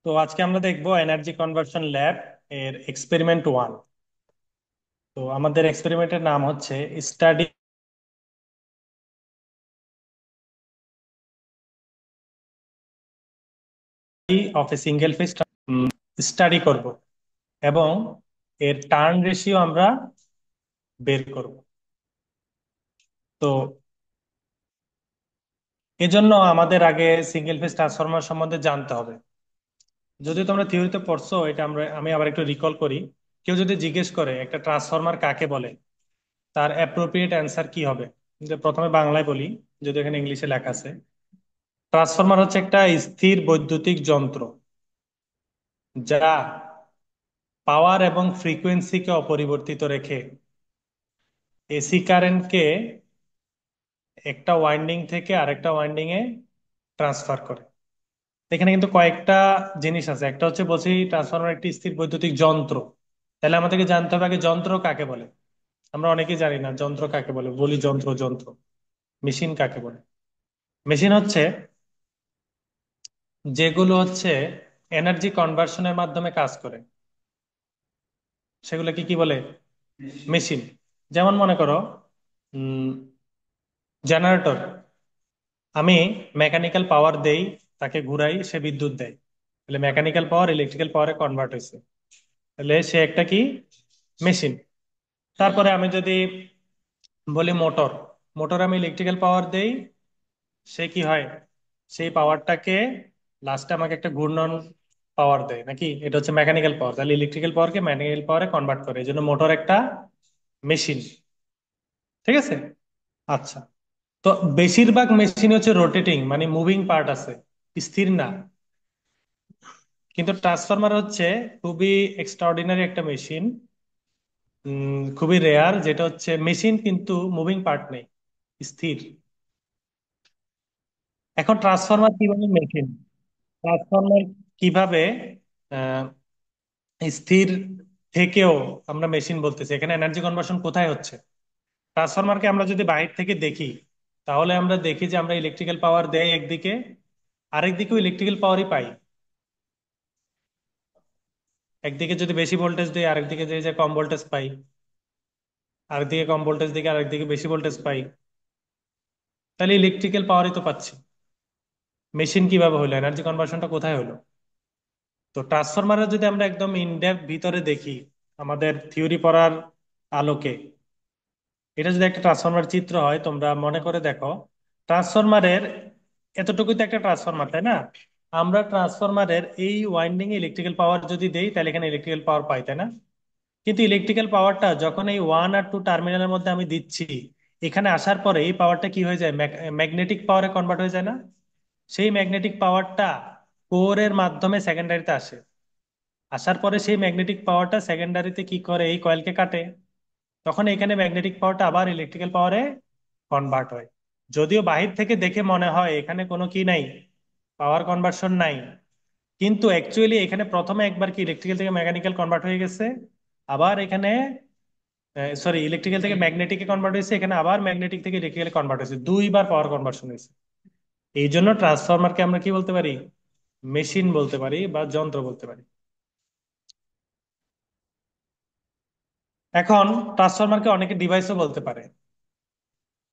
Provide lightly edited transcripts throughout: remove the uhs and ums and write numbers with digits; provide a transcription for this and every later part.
তো আজকে আমরা দেখবো এনার্জি কনভার্সন ল্যাব এর এক্সপেরিমেন্ট 1। তো আমাদের এক্সপেরিমেন্টের নাম হচ্ছে study of a single phase study করব এবং এর টার্ন রেশিও আমরা বের করব। তো এজন্য আমাদের আগে সিঙ্গেল ফেজ ট্রান্সফরমার সম্বন্ধে জানতে হবে। যদি তোমরা থিওরিতে পড়ছো, এটা আমি আবার একটু রিকল করি। কেউ যদি জিজ্ঞেস করে একটা ট্রান্সফরমার কাকে বলে, তার অ্যাপ্রোপ্রিয়েট অ্যান্সার কি হবে? যে প্রথমে বাংলায় বলি, যদি এখানে ইংলিশে লেখা আছে। ট্রান্সফরমার হচ্ছে একটা স্থির বৈদ্যুতিক যন্ত্র যা পাওয়ার এবং ফ্রিকোয়েন্সিকে অপরিবর্তিত রেখে এসি কারেন্টকে একটা ওয়াইন্ডিং থেকে আরেকটা ওয়াইন্ডিং এ ট্রান্সফার করে। এখানে কিন্তু কয়েকটা জিনিস আছে। একটা হচ্ছে বলছি ট্রান্সফরমার একটি স্থির বৈদ্যুতিক যন্ত্র। তাহলে আমাদেরকে জানতে হবে আগে যন্ত্র কাকে বলে। আমরা অনেকেই জানি না যন্ত্র কাকে বলে, বলি যন্ত্র যন্ত্র। মেশিন কাকে বলে? মেশিন হচ্ছে যেগুলো হচ্ছে এনার্জি কনভার্সনের মাধ্যমে কাজ করে, সেগুলোকে কি বলে? মেশিন। যেমন মনে করো জেনারেটর। আমি মেকানিক্যাল পাওয়ার দেই, তাকে ঘুরাই, সে বিদ্যুৎ দেয়। তাহলে মেকানিক্যাল পাওয়ার ইলেকট্রিক্যাল পাওয়ারে কনভার্ট হয়েছে, তাহলে সে একটা কি? মেশিন। তারপরে আমি যদি বলি মোটর। মোটর আমি ইলেকট্রিক্যাল পাওয়ার দেই, সে কি হয়? সেই পাওয়ারটাকে লাস্টে আমাকে একটা ঘূর্ণন পাওয়ার দেয়, নাকি? এটা হচ্ছে মেকানিক্যাল পাওয়ার। তাহলে ইলেকট্রিক্যাল পাওয়ারকে মেকানিক্যাল পাওয়ারে কনভার্ট করে, এই জন্য মোটর একটা মেশিন। ঠিক আছে? আচ্ছা। তো বেশিরভাগ মেশিন হচ্ছে রোটেটিং, মানে মুভিং পার্ট আছে, স্থির না। কিন্তু ট্রান্সফরমার হচ্ছে খুবই এক্সট্রাঅর্ডিনারি একটা মেশিন, খুবই রেয়ার, যেটা হচ্ছে মেশিন কিন্তু মুভিং পার্ট নেই, স্থির। এখন ট্রান্সফরমার কিভাবে মেশিন? ট্রান্সফরমার কিভাবে আহ, স্থির থেকেও আমরা মেশিন বলতেছি? এখানে এনার্জি কনভার্সন কোথায় হচ্ছে? ট্রান্সফরমারকে আমরা যদি বাইরে থেকে দেখি, তাহলে আমরা দেখি যে আমরা ইলেকট্রিক্যাল পাওয়ার দেয় একদিকে, আরেকদিকেও ইলেকট্রিক্যাল পাওয়ারই পাই। একদিকে যদি বেশি ভোল্টেজ দিই, আরেকদিকে যে যে কম ভোল্টেজ পাই। আরেকদিকে কম ভোল্টেজ দিকে আরেকদিকে বেশি ভোল্টেজ পাই। তাহলে ইলেকট্রিক্যাল পাওয়ারই তো পাচ্ছি। মেশিন কিভাবে হলো? এনার্জি কনভার্সনটা কোথায় হলো? তো ট্রান্সফরমারের যদি আমরা একদম ইনডেপথ ভিতরে দেখি, আমাদের থিওরি পড়ার আলোকে, এটা যদি একটা ট্রান্সফরমার চিত্র হয়, তোমরা মনে করে দেখো। ট্রান্সফরমারের এতটুকুই তো একটা ট্রান্সফরমার, তাই না? আমরা ট্রান্সফরমারের এই ওয়াইন্ডিং এ ইলেকট্রিক্যাল পাওয়ার যদি দেই, তাহলে এখানে ইলেকট্রিক্যাল পাওয়ার পাই, তাই না? কিন্তু ইলেকট্রিক্যাল পাওয়ারটা যখন এই 1 আর 2 টার্মিনালের মধ্যে আমি দিচ্ছি, এখানে আসার পরে এই পাওয়ারটা কি হয়ে যায়? ম্যাগনেটিক পাওয়ারে কনভার্ট হয়ে যায় না? সেই ম্যাগনেটিক পাওয়ারটা কোরের মাধ্যমে সেকেন্ডারিতে আসে। আসার পরে সেই ম্যাগনেটিক পাওয়ারটা সেকেন্ডারিতে কি করে? এই কয়েলকে কাটে। তখন এখানে ম্যাগনেটিক পাওয়ারটা আবার ইলেকট্রিক্যাল পাওয়ারে কনভার্ট হয়। যদিও বাহির থেকে দেখে মনে হয় এখানে কোনো কি নাই, পাওয়ার কনভার্সন নাই, কিন্তু অ্যাকচুয়ালি এখানে প্রথমে একবার কি ইলেকট্রিক্যাল থেকে মেকানিক্যাল কনভার্ট হয়ে গেছে। আবার এখানে সরি, ইলেকট্রিক্যাল থেকে ম্যাগনেটিকে কনভার্ট হয়েছে, এখানে আবার ম্যাগনেটিক থেকে ইলেকট্রিক্যাল কনভার্ট হয়েছে, দুইবার পাওয়ার কনভার্সন হয়েছে। এই জন্য ট্রান্সফরমারকে আমরা কি বলতে পারি? মেশিন বলতে পারি বা যন্ত্র বলতে পারি। এখন ট্রান্সফরমারকে অনেকে ডিভাইসও বলতে পারে।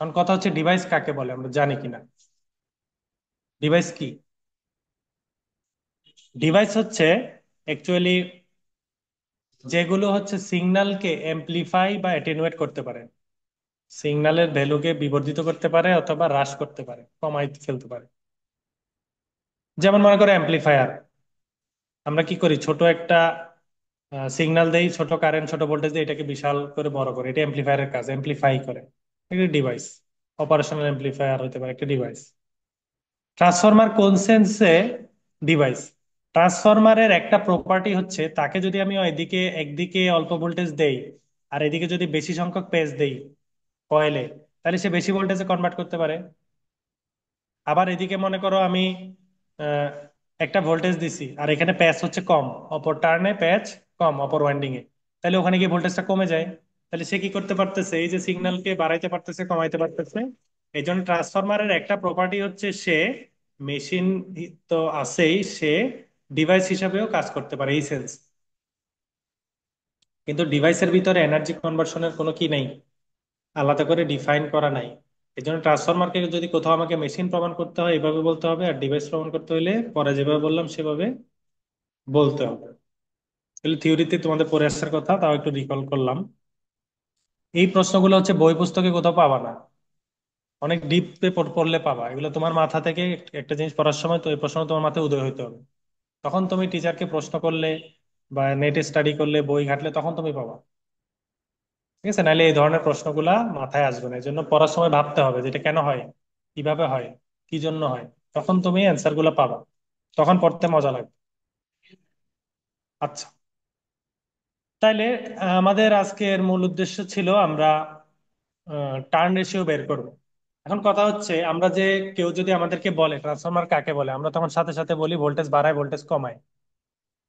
এখন কথা হচ্ছে ডিভাইস কাকে বলে, আমরা জানি কিনা। ডিভাইস কি? ডিভাইস হচ্ছে অ্যাকচুয়ালি যেগুলো হচ্ছে সিগন্যালকে এমপ্লিফাই বা অ্যাটেনুয়েট করতে পারে, সিগন্যালের ভ্যালুকে বিবর্ধিত করতে পারে অথবা হ্রাস করতে পারে, কমাই ফেলতে পারে। যেমন মনে করো অ্যাম্পলিফায়ার। আমরা কি করি? ছোট একটা সিগন্যাল দেই, ছোট কারেন্ট, ছোট ভোল্টেজ দিয়ে এটাকে বিশাল করে বড় করে, এটা অ্যাম্পলিফায়ারের কাজ, অ্যাম্পলিফাই করে। একটা ডিভাইস, অপারেশনাল অ্যাম্পলিফায়ার হতে পারে একটা ডিভাইস। ট্রান্সফরমার কোন সেন্সে ডিভাইস? ট্রান্সফরমারের একটা প্রপার্টি হচ্ছে, তাকে যদি আমি এদিকে একদিকে অল্প ভোল্টেজ দেই, আর এদিকে যদি বেশি সংখ্যক পেজ দেই কয়েলে, তাহলে সে বেশি ভোল্টেজে কনভার্ট করতে পারে। আবার এদিকে মনে করো আমি আহ, একটা ভোল্টেজ দিছি, আর এখানে প্যাচ হচ্ছে কম, অপর টার্নে প্যাচ কম অপর ওয়াইন্ডিং এ, তাহলে ওখানে গিয়ে ভোল্টেজটা কমে যায়। তাহলে সে কি করতে পারতেছে? এই যে সিগন্যালকে বাড়াইতে পারতেছে, কমাইতে পারতেছে। এই জন্য ট্রান্সফরমারের একটা প্রপার্টি হচ্ছে সে মেশিন তো আছেই, সে ডিভাইস হিসাবেও কাজ করতে পারে এই সেন্স। কিন্তু ডিভাইসের ভিতরে এনার্জি কনভার্সনের কোনো কি নেই, আলাদা করে ডিফাইন করা নাই। এই জন্য ট্রান্সফরমারকে যদি কোথাও আমাকে মেশিন প্রমাণ করতে হয় এভাবে বলতে হবে, আর ডিভাইস প্রমাণ করতে হইলে পরে যেভাবে বললাম সেভাবে বলতে হবে। তাহলে থিওরিতে তোমাদের পড়ে আসার কথা, তাও একটু রিকল করলাম। এই প্রশ্নগুলো হচ্ছে বই পুস্তকে কোথাও পাবা না, অনেক ডিপে পড়লে পাবা। এগুলো তোমার মাথা থেকে একটা জিনিস পড়ার সময় তো এই প্রশ্ন তোমার মাথায় উদয় হইতে হবে, তখন তুমি টিচারকে প্রশ্ন করলে বা নেটে স্টাডি করলে বই ঘাটলে তখন তুমি পাবা। ঠিক আছে, নাহলে এই ধরনের প্রশ্নগুলা মাথায় আসবে না। এই জন্য পড়ার সময় ভাবতে হবে যেটা কেন হয়, কিভাবে হয়, কি জন্য হয়, তখন তুমি অ্যান্সার গুলো পাবা, তখন পড়তে মজা লাগবে। আচ্ছা, তাইলে আমাদের আজকের মূল উদ্দেশ্য ছিল আমরা টার্ন রেশিও বের করব। এখন কথা হচ্ছে আমরা যে, কেউ যদি আমাদেরকে বলে ট্রান্সফরমার কাকে বলে, আমরা তখন সাথে সাথে বলি ভোল্টেজ বাড়ায় ভোল্টেজ কমায়।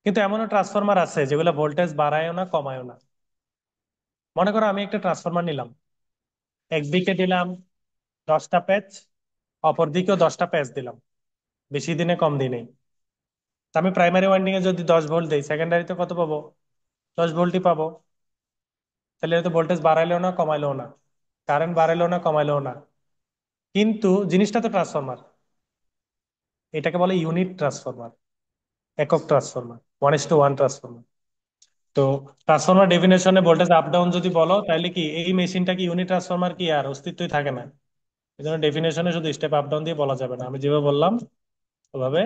কিন্তু এমনও ট্রান্সফরমার আছে যেগুলো ভোল্টেজ বাড়ায়ও না কমায়ও না। মনে করো আমি একটা ট্রান্সফরমার নিলাম, একদিকে দিলাম 10টা প্যাচ, অপর দিকেও 10টা প্যাচ দিলাম, বেশি দিনে কম দিনে। তা আমি প্রাইমারি ওয়াইন্ডিং এ যদি 10 ভোল্ট দিই, সেকেন্ডারিতে কত পাবো? 10 ভোল্টই পাবো। তাহলে এটা তো ভোল্টেজ বাড়াইলেও না কমাইলেও না, কারেন্ট বাড়াইলেও না কমাইলেও না। কিন্তু জিনিসটা তো ট্রান্সফরমার, এটাকে বলে ইউনিট ট্রান্সফরমার, একক ট্রান্সফরমার, 1:1 ট্রান্সফরমার। তো ট্রান্সফরমার ডেফিনেশনে ভোল্টেজ আপ ডাউন যদি বলো, তাহলে কি এই মেশিনটা কি ইউনিট ট্রান্সফরমার কি আর অস্তিত্বই থাকে না? এই জন্য ডেফিনেশনে শুধু স্টেপ আপ ডাউন দিয়ে বলা যাবে না, আমি যেভাবে বললাম ওভাবে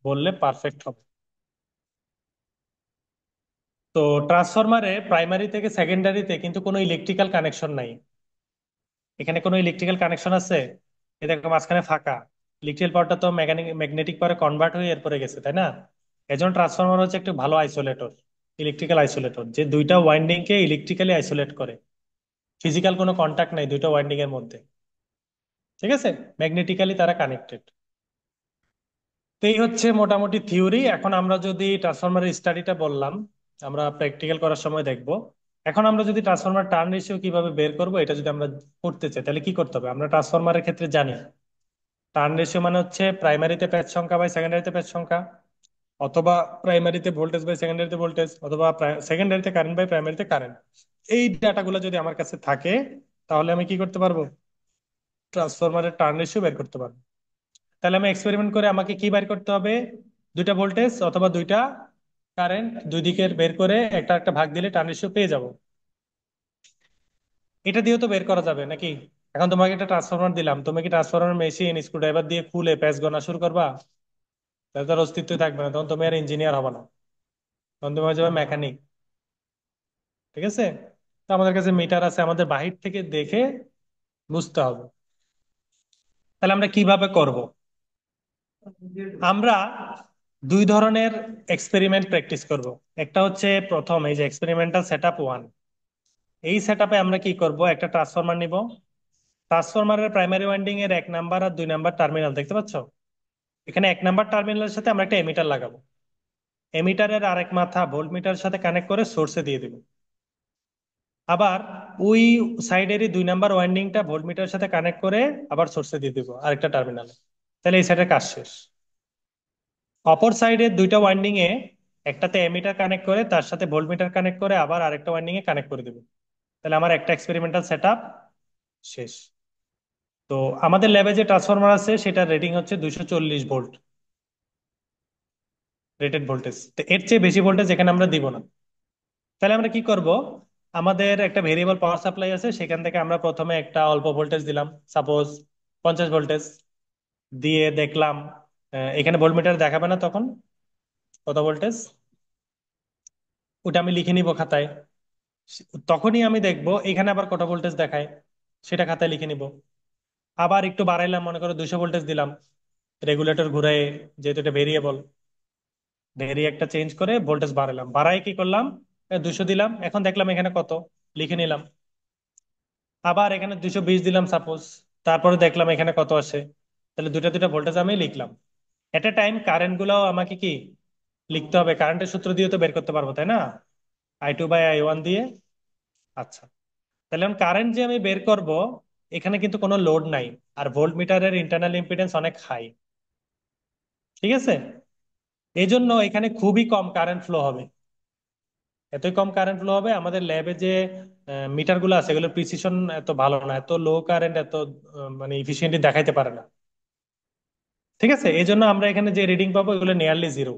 বললে পারফেক্ট হবে। তো ট্রান্সফরমারে প্রাইমারি থেকে সেকেন্ডারিতে কিন্তু কোনো ইলেকট্রিক্যাল কানেকশন নাই। এখানে কোনো ইলেকট্রিক্যাল কানেকশন আছে? এ দেখো মাঝখানে ফাঁকা। ইলেকট্রিক্যাল পাওয়ারটা তো ম্যাগনেটিক পাওয়ারে কনভার্ট হয়ে এরপরে গেছে, তাই না? এজন্য ট্রান্সফরমার হচ্ছে একটু ভালো আইসোলেটর, ইলেকট্রিক্যাল আইসোলেটর, যে দুইটা ওয়াইন্ডিং কে ইলেকট্রিক্যালি আইসোলেট করে। ফিজিক্যাল কোনো কন্ট্যাক্ট নাই দুইটা ওয়াইন্ডিং এর মধ্যে, ঠিক আছে, ম্যাগনেটিক্যালি তারা কানেক্টেড। তো এই হচ্ছে মোটামুটি থিওরি। এখন আমরা যদি ট্রান্সফরমারের স্টাডিটা বললাম, আমরা প্র্যাকটিক্যাল করার সময় দেখব। এখন আমরা যদি ট্রান্সফরমার টার্ন রেশিও কিভাবে বের করব এটা যদি আমরা করতে চাই, তাহলে কি করতে হবে? আমরা ট্রান্সফরমারের ক্ষেত্রে জানি টার্ন রেশিও মানে হচ্ছে প্রাইমারিতে প্যাচ সংখ্যা বাই সেকেন্ডারিতে প্যাচ সংখ্যা, অথবা প্রাইমারিতে ভোল্টেজ বাই সেকেন্ডারিতে ভোল্টেজ, অথবা সেকেন্ডারিতে কারেন্ট বাই প্রাইমারিতে কারেন্ট। এই ডাটাগুলো যদি আমার কাছে থাকে, তাহলে আমি কি করতে পারবো? ট্রান্সফরমারের টার্ন রেশিও বের করতে পারবো। তাহলে আমি এক্সপেরিমেন্ট করে আমাকে কি বের করতে হবে? দুইটা ভোল্টেজ অথবা দুইটা কারেন্ট, দুই দিকের বের করে একটা একটা ভাগ দিলে টার্ন রেশিও পেয়ে যাব। এটা দিয়েও তো বের করা যাবে নাকি? এখন তোমাকে একটা ট্রান্সফরমার দিলাম, তুমি কি ট্রান্সফরমার মেশিন স্ক্রুড্রাইভার দিয়ে খুলে প্যাচ গণনা শুরু করবা? তাহলে তার অস্তিত্বই থাকবে না, তখন তুমি আর ইঞ্জিনিয়ার হবে না, তখন তুমি হয়ে যাবে মেকানিক। ঠিক আছে, তো আমাদের কাছে মিটার আছে, আমাদের বাহির থেকে দেখে বুঝতে হবে। তাহলে আমরা কিভাবে করব? আমরা দুই ধরনের এক্সপেরিমেন্ট প্র্যাকটিস করব। একটা হচ্ছে প্রথম এই যে এক্সপেরিমেন্টাল সেটআপ 1। এই সেটআপে আমরা কি করব, একটা ট্রান্সফরমার নিব। ট্রান্সফরমারের প্রাইমারি ওয়াইন্ডিং এর 1 নাম্বার আর 2 নাম্বার টার্মিনাল দেখতে পাচ্ছ? এখানে 1 নাম্বার টার্মিনালের সাথে আমরা একটা এমিটার লাগাবো। এমিটারের আরেক মাথা ভোল্টমিটারের সাথে কানেক্ট করে সোর্সে দিয়ে দিব। আবার ওই সাইডেরই 2 নাম্বার ওয়াইন্ডিংটা ভোল্টমিটারের সাথে কানেক্ট করে আবার সোর্সে দিয়ে দিব আরেকটা টার্মিনালে। তাহলে এই সাইডের কাজ শেষ। অপর সাইডের দুইটা ওয়াইন্ডিং এ একটাতে এমিটার কানেক্ট করে তার সাথে ভোল্টমিটার কানেক্ট করে আবার আরেকটা ওয়াইন্ডিং এ কানেক্ট করে দিব। তাহলে আমার একটা এক্সপেরিমেন্টাল সেটআপ শেষ। তো আমাদের ল্যাবে যে ট্রান্সফরমার আছে সেটার রেটিং হচ্ছে 240 ভোল্ট, রেটেড ভোল্টেজ। তো এর চেয়ে বেশি ভোল্টেজ এখানে আমরা দিব না। তাহলে আমরা কি করব? আমাদের একটা ভেরিয়েবল পাওয়ার সাপ্লাই আছে, সেখান থেকে আমরা প্রথমে একটা অল্প ভোল্টেজ দিলাম, সাপোজ 50 ভোল্টেজ দিয়ে দেখলাম। এখানে ভোল্টমিটার দেখাবে না তখন কত ভোল্টেজ, ওটা আমি লিখে নিব খাতায়। তখনই আমি দেখব এখানে আবার কত ভোল্টেজ দেখায়, সেটা খাতায় লিখে নিব। আবার একটু বাড়াইলাম, মনে করো 200 ভোল্টেজ দিলাম, রেগুলেটর ঘুরে, যেহেতু এটা ভেরিয়েবল, ভেরিয়েক্টটা চেঞ্জ করে ভোল্টেজ বাড়ালাম, বাড়াই কি করলাম, 200 দিলাম, এখন দেখলাম এখানে কত, লিখে নিলাম। আবার এখানে 220 দিলাম সাপোজ, তারপরে দেখলাম এখানে কত আসে। তাহলে দুটা দুটা ভোল্টেজ আমি লিখলাম। এট এ টাইম কারেন্ট গুলাও আমাকে কি লিখতে হবে? কারেন্টের সূত্র দিয়ে তো বের করতে পারবো, তাই না? I2/I1 দিয়ে। আচ্ছা, তাহলে এখন কারেন্ট যে আমি বের করব, এখানে কিন্তু কোনো লোড নাই, আর ভোল্ট মিটারের ইন্টারনাল ইম্পিডেন্স অনেক হাই। ঠিক আছে, এই জন্য এখানে খুবই কম কারেন্ট ফ্লো হবে। এতই কম কারেন্ট ফ্লো হবে, আমাদের ল্যাবে যে মিটার গুলো আছে এগুলোর প্রিসিশন এত ভালো না, এত লো কারেন্ট, এত মানে ইফিসিয়েন্টলি দেখাইতে পারে না। ঠিক আছে, এই জন্য আমরা এখানে যে রিডিং পাবো এগুলো নিয়ারলি জিরো।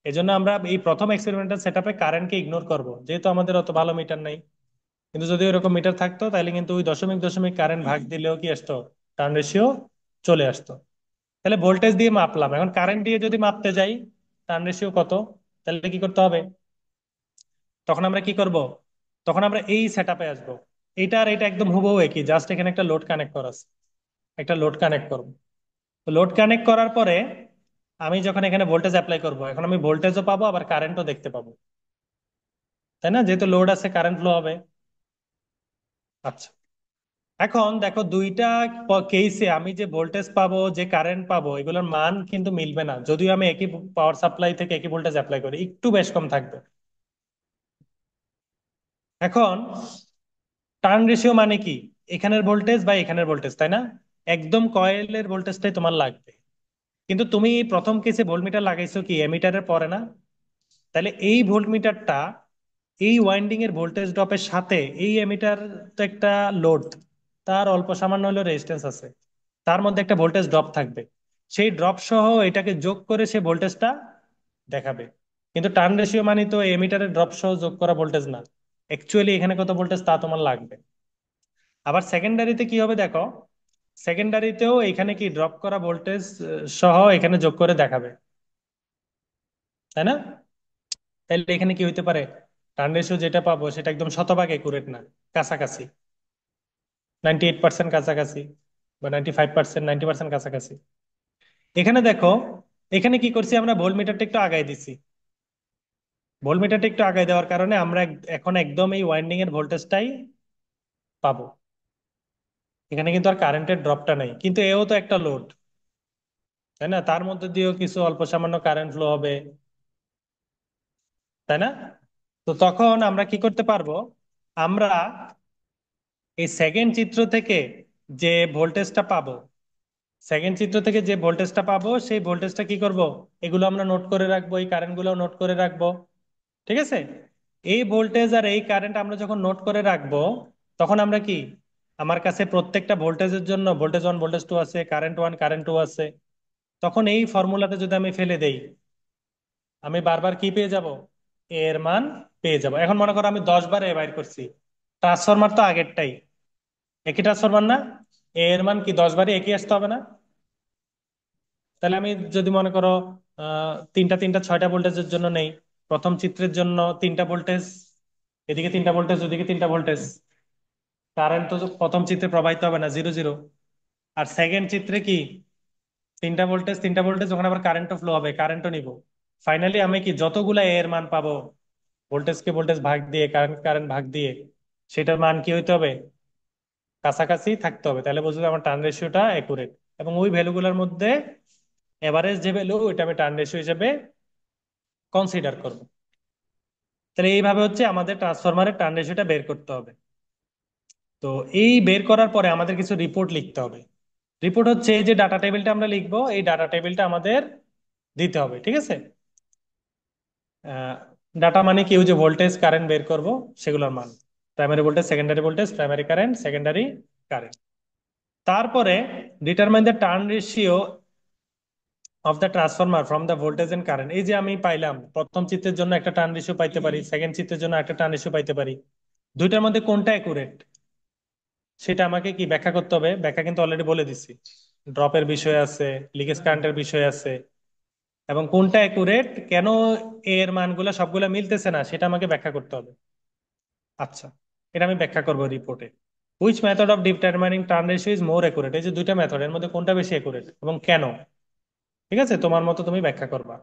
এই জন্য আমরা এই প্রথম এক্সপেরিমেন্টাল সেট আপে কারেন্টকে ইগনোর করবো, যেহেতু আমাদের অত ভালো মিটার নাই। কিন্তু যদি ওরকম মিটার থাকতো তাহলে কিন্তু ওই দশমিক দশমিক কারেন্ট ভাগ দিলেও কি আসতো, টার্ন রেশিও চলে আসতো। তাহলে ভোল্টেজ দিয়ে মাপলাম, এখন কারেন্ট দিয়ে যদি মাপতে যাই টার্ন রেশিও কত, তাহলে কি করতে হবে? তখন আমরা কি করব? তখন আমরা এই সেট আপে আসবো। এইটা আর এটা একদম হুবহু একই, জাস্ট এখানে একটা লোড কানেক্ট করা আছে। একটা লোড কানেক্ট করব। তো লোড কানেক্ট করার পরে আমি যখন এখানে ভোল্টেজ অ্যাপ্লাই করব, এখন আমি ভোল্টেজও পাবো আবার কারেন্টও দেখতে পাবো। তাই না? যেহেতু লোড আছে কারেন্ট ফ্লো হবে। আচ্ছা, এখন দেখো দুইটা কেসে আমি যে ভোল্টেজ পাবো যে কারেন্ট পাবো এগুলোর মান কিন্তু মিলবে না, যদিও আমি একই পাওয়ার সাপ্লাই থেকে একই ভোল্টেজ অ্যাপ্লাই করি, একটু বেশ কম থাকবে। এখন টার্ন রেশিও মানে কি? এখানের ভোল্টেজ বা এখানের ভোল্টেজ, তাই না? একদম কয়েলের ভোল্টেজটাই তোমার লাগবে। কিন্তু তুমি প্রথম কেসে ভোল্টমিটার লাগাইছো কি এমিটারের পরে না? তাহলে এই ভোল্টমিটারটা এই ওয়াইন্ডিং এর ভোল্টেজ ড্রপের সাথে এই এমিটার তো একটা লোড, তার অল্প সামান্য হলেও রেজিস্ট্যান্স আছে, তার মধ্যে একটা ভোল্টেজ ড্রপ থাকবে। সেই ড্রপ সহ এটাকে যোগ করে সে ভোল্টেজটা দেখাবে। কিন্তু টার্ন রেশিও মানে তো এমিটারের ড্রপ সহ যোগ করা ভোল্টেজ না, অ্যাকচুয়ালি এখানে কত ভোল্টেজ তা তোমার লাগবে। আবার সেকেন্ডারিতে কি হবে দেখো, সেকেন্ডারিতেও এখানে কি ড্রপ করা ভোল্টেজ সহ এখানে যোগ করে দেখাবে, তাই না? তাহলে এখানে কি হইতে পারে? টার্ন রেশিও যেটা পাবো সেটা একদম শতভাগ একুরেট না, কাছাকাছি, 98% কাছাকাছি, বা 95%, 90% কাছাকাছি। এখানে দেখো, এখানে কি করছি আমরা, ভোল্টমিটারটা একটু আগায় দিছি। ভোল্টমিটারটা একটু আগায় দেওয়ার কারণে আমরা এখন একদম এই ওয়াইন্ডিং এর ভোল্টেজটাই পাবো। এখানে কিন্তু আর কারেন্টের ড্রপটা নেই, কিন্তু এও তো একটা লোড, তাই না? তার মধ্যে দিয়েও কিছু অল্প সামান্য কারেন্ট ফ্লো হবে, তাই না? তো তখন আমরা কি করতে পারবো? আমরা এই সেকেন্ড চিত্র থেকে যে ভোল্টেজটা পাবো, সেকেন্ড চিত্র থেকে যে ভোল্টেজটা পাবো সেই ভোল্টেজটা কি করব? এগুলো আমরা নোট করে রাখবো, এই কারেন্ট গুলো নোট করে রাখবো। ঠিক আছে, এই ভোল্টেজ আর এই কারেন্ট আমরা যখন নোট করে রাখবো, তখন আমরা কি, আমার কাছে প্রত্যেকটা ভোল্টেজের জন্য ভোল্টেজ ওয়ান ভোল্টেজ টু আছে, কারেন্ট ওয়ান কারেন্ট টু আছে, তখন এই ফর্মুলাতে যদি আমি ফেলে দেই, আমি বারবার কি পেয়ে যাব? এর মান পেয়ে যাব। এখন মনে করো আমি 10 বার এ বাইর করছি, ট্রান্সফরমার তো আগেরটাই, একই ট্রান্সফরমার না? এর মান কি 10 বারই একই আসতে হবে না? তাহলে আমি যদি মনে করো তিনটা তিনটা 6টা ভোল্টেজের জন্য নেই, প্রথম চিত্রের জন্য 3টা ভোল্টেজ, এদিকে 3টা ভোল্টেজ, ওদিকে 3টা ভোল্টেজ, কারেন্ট তো প্রথম চিত্রে প্রবাহিত হবে না, জিরো জিরো। আর সেকেন্ড চিত্রে কি, 3টা ভোল্টেজ 3টা ভোল্টেজ, ওখানে আবার কারেন্টও ফ্লো হবে, কারেন্টও নিব। ফাইনালি আমি কি যতগুলা এর মান পাবো, ভোল্টেজকে ভোল্টেজ ভাগ দিয়ে কারেন্ট কারেন্ট ভাগ দিয়ে, সেটার মান কি হইতে হবে? কাছাকাছি থাকতে হবে, তাহলে বুঝতে হবে আমার টার্ন রেশিওটা একুরেট। এবং ওই ভ্যালুগুলোর মধ্যে এভারেজ যে ভ্যালু ওইটা আমি টার্ন রেশিও হিসেবে কনসিডার করব। তাহলে এইভাবে হচ্ছে আমাদের ট্রান্সফরমারের টার্ন রেশিওটা বের করতে হবে। তো এই বের করার পরে আমাদের কিছু রিপোর্ট লিখতে হবে। রিপোর্ট হচ্ছে এই যে ডাটা টেবিলটা আমরা লিখবো, এই ডাটা টেবিলটা আমাদের দিতে হবে, ঠিক আছে? ডাটা মানে কি, ওই যে ভোল্টেজ কারেন্ট বের করব সেগুলোর মান, primary voltage secondary voltage primary current secondary current. তারপরে determine the turn ratio of the transformer from the voltage and current. এই যে আমি পাইলাম প্রথম চিত্রের জন্য একটা টার্ন রেশিও পাইতে পারি, সেকেন্ড চিত্রের জন্য একটা টার্ন রেশিও পাইতে পারি, দুইটার মধ্যে কোনটা অ্যাকুরেট সেটা আমাকে কি ব্যাখ্যা করতে হবে। ব্যাখ্যা কিন্তু অলরেডি বলে দিছি, ড্রপের বিষয় আছে, লিকেজ কারেন্টের বিষয় আছে, এবং কোনটা অ্যাকুরেট, কেন এর মানগুলো সবগুলো মিলতেছে না সেটা আমাকে ব্যাখ্যা করতে হবে। আচ্ছা, এটা আমি ব্যাখ্যা করবো রিপোর্টে। Which method of determining turn ratio is more accurate, এই যে দুইটা মেথড এর মধ্যে কোনটা বেশি অ্যাকুরেট এবং কেন। ঠিক আছে, তোমার মতো তুমি ব্যাখ্যা করবা।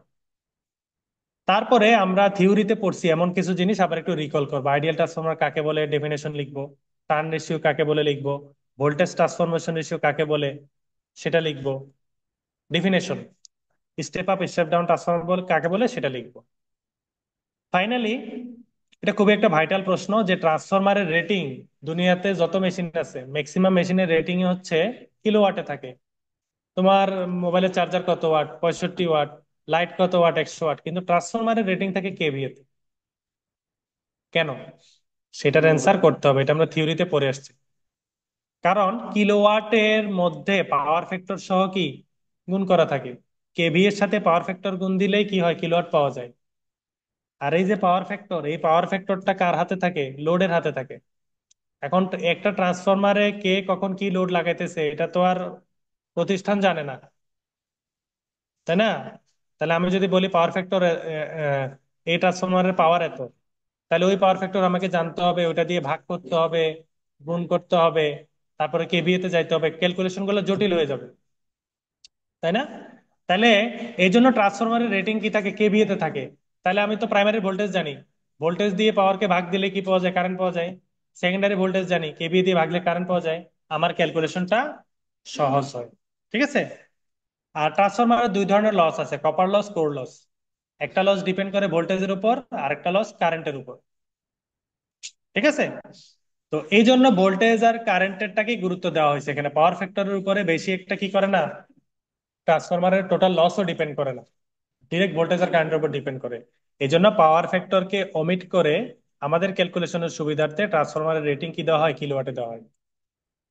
তারপরে আমরা থিওরিতে পড়ছি এমন কিছু জিনিস আবার একটু রিকল করবো, আইডিয়াল ট্রান্সফরমার কাকে বলে ডেফিনেশন লিখবো, টার্ন রেশিও কাকে বলে লিখবো, ভোল্টেজ ট্রান্সফরমেশন রেশিও কাকে বলে সেটা লিখবো, definition step up step down transformer বলে কাকে বলে সেটা লিখবো। ফাইনালি, এটা খুবই একটা ভাইটাল প্রশ্ন যে ট্রান্সফরমারের রেটিং, দুনিয়াতে যত মেশিন আছে ম্যাক্সিমাম মেশিনের রেটিং হচ্ছে কিলোওয়াটে থাকে। তোমার মোবাইলের চার্জার কত ওয়াট? 65 ওয়াট। লাইট কত ওয়াট, 100 ওয়াট, কিন্তু ট্রান্সফরমারের রেটিং থাকে কেভিএ তে। কেন? সেটার অ্যান্সার করতে হবে, এটা আমরা থিওরিতে পড়ে আসছি। কারণ কিলোওয়াটের মধ্যে পাওয়ার ফ্যাক্টর সহ কি গুণ করা থাকে, কেভি এর সাথে পাওয়ার ফ্যাক্টর গুণ দিলেই কি হয়, কিলোওয়াট পাওয়া যায়। আর এই যে পাওয়ার ফ্যাক্টর, এই পাওয়ার ফ্যাক্টরটা কার হাতে থাকে, লোডের হাতে থাকে। এখন একটা ট্রান্সফরমারে কে কখন কি লোড লাগাইতেছে এটা তো আর প্রতিষ্ঠান জানে না, তাই না? তাহলে আমি যদি বলি পাওয়ার ফ্যাক্টর, এই ট্রান্সফরমারের পাওয়ার এত, তাহলে ওই পাওয়ার ফ্যাক্টর আমাকে জানতে হবে, ওটা দিয়ে ভাগ করতে হবে, গুণ করতে হবে, তারপরে কেভিএ তে যাইতে হবে, ক্যালকুলেশন গুলো জটিল হয়ে যাবে, তাই না? তাহলে এই জন্য ট্রান্সফরমারের রেটিং কি থাকে, কেভিএ তে থাকে। তাহলে আমি তো প্রাইমারি ভোল্টেজ জানি, ভোল্টেজ দিয়ে পাওয়ারকে ভাগ দিলে কি পাওয়া যায়, কারেন্ট পাওয়া যায়। সেকেন্ডারি ভোল্টেজ জানি, কেভিএ দিয়ে ভাগলে কারেন্ট পাওয়া যায়। আমার ক্যালকুলেশনটা সহজ হয়। ঠিক আছে। আর ট্রান্সফরমারের দুই ধরনের লস আছে, কপার লস, কোর লস। একটা লস ডিপেন্ড করে ভোল্টেজের উপর, আর একটা লস কারেন্টের উপর। ঠিক আছে। তো এই জন্য ভোল্টেজ আর কারেন্টেরটাকে গুরুত্ব দেওয়া হয়েছে এখানে, পাওয়ার ফ্যাক্টরের উপরে বেশি একটা কি করে না, ট্রান্সফরমারের টোটাল লসও ডিপেন্ড করে না, ডিরেক্ট ভোল্টেজ আর কারেন্টের উপর ডিপেন্ড করে। এই জন্য পাওয়ার ফ্যাক্টরকে ওমিট করে আমাদের ক্যালকুলেশনের সুবিধার্থে ট্রান্সফরমারের রেটিং কি দেওয়া হয়, কিলোওয়াটে দেওয়া হয়।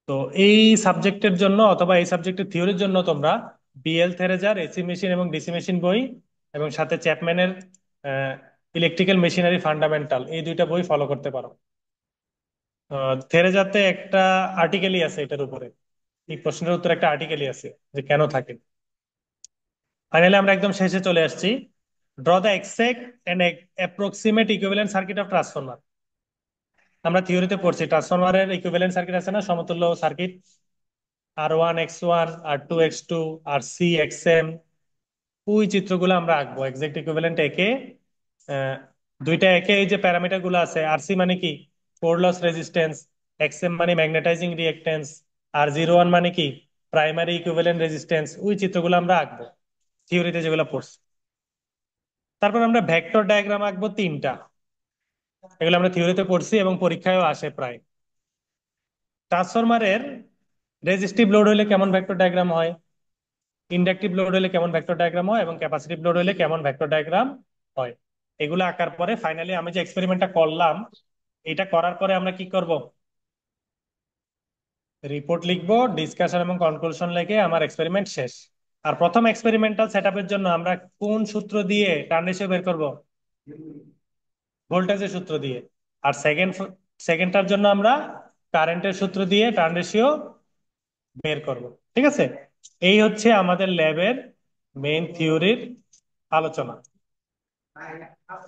তো এই সাবজেক্টের জন্য অথবা এই সাবজেক্টের থিওরির জন্য তোমরা বিএল থেরেজার এসি মেশিন এবং ডিসি মেশিন বই, এবং সাথে চ্যাপম্যানের ইলেকট্রিক্যাল মেশিনারি ফান্ডামেন্টাল, এই দুইটা বই ফলো করতে পারো। থেরেজাতে একটা আর্টিকেলই আছে এটার উপরে, এই প্রশ্নের উত্তর একটা আর্টিকেলই আছে যে কেন থাকে। ফাইনালি আমরা একদম শেষে চলে আসছি। Draw the exact and approximate equivalent circuit of transformer. আমরা থিওরিতে পড়ছি ট্রান্সফরমারের ইকুইভ্যালেন্ট সার্কিট আছে না, সমতুল্য circuit, R1 X1, R2 X2, RC Xm, ওই চিত্রগুলো আমরা আঁকবো এক্সাক্ট ইকুইভ্যালেন্ট একে। আহ, দুইটা একে এই যে প্যারামিটার গুলো আছে, আরসি মানে কি, কোর লস রেজিস্ট্যান্স, এক্সএম মানে ম্যাগনেটাইজিং রিঅ্যাকট্যান্স, আর 01 মানে কি, প্রাইমারি ইকুইভ্যালেন্ট রেজিস্ট্যান্স, ওই চিত্রগুলো আমরা আঁকবো থিওরিতে যেগুলো পড়ছি। তারপর আমরা ভেক্টর ডায়াগ্রাম আঁকবো তিনটা, এগুলো আমরা থিওরিতে পড়ছি এবং পরীক্ষায়ও আসে প্রায়। ট্রান্সফরমারের রেজিস্টিভ লোড হলে কেমন ভেক্টর ডায়াগ্রাম হয়, ইন্ডাকটিভ লোড হলে কেমন ভেক্টর ডায়াগ্রাম হয়, এবং ক্যাপাসিটিভ লোড হলে কেমন ভেক্টর ডায়াগ্রাম হয়। এগুলো আঁকার পরে ফাইনালি আমি যে এক্সপেরিমেন্টটা করলাম, এটা করার পরে আমরা কি করব, রিপোর্ট লিখবো, ডিসকাশন এবং কনক্লুশন লিখে আমার এক্সপেরিমেন্ট শেষ। আর প্রথম এক্সপেরিমেন্টাল সেটআপের জন্য আমরা কোন সূত্র দিয়ে টার্ন রেশিও বের করব, ভোল্টেজের সূত্র দিয়ে। আর সেকেন্ডটার জন্য আমরা কারেন্টের সূত্র দিয়ে টার্ন রেশিও বের করব। ঠিক আছে। এই হচ্ছে আমাদের ল্যাবের মেইন থিওরির আলোচনা।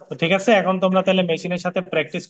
তো ঠিক আছে, এখন তোমরা তাহলে মেশিনের সাথে প্র্যাকটিস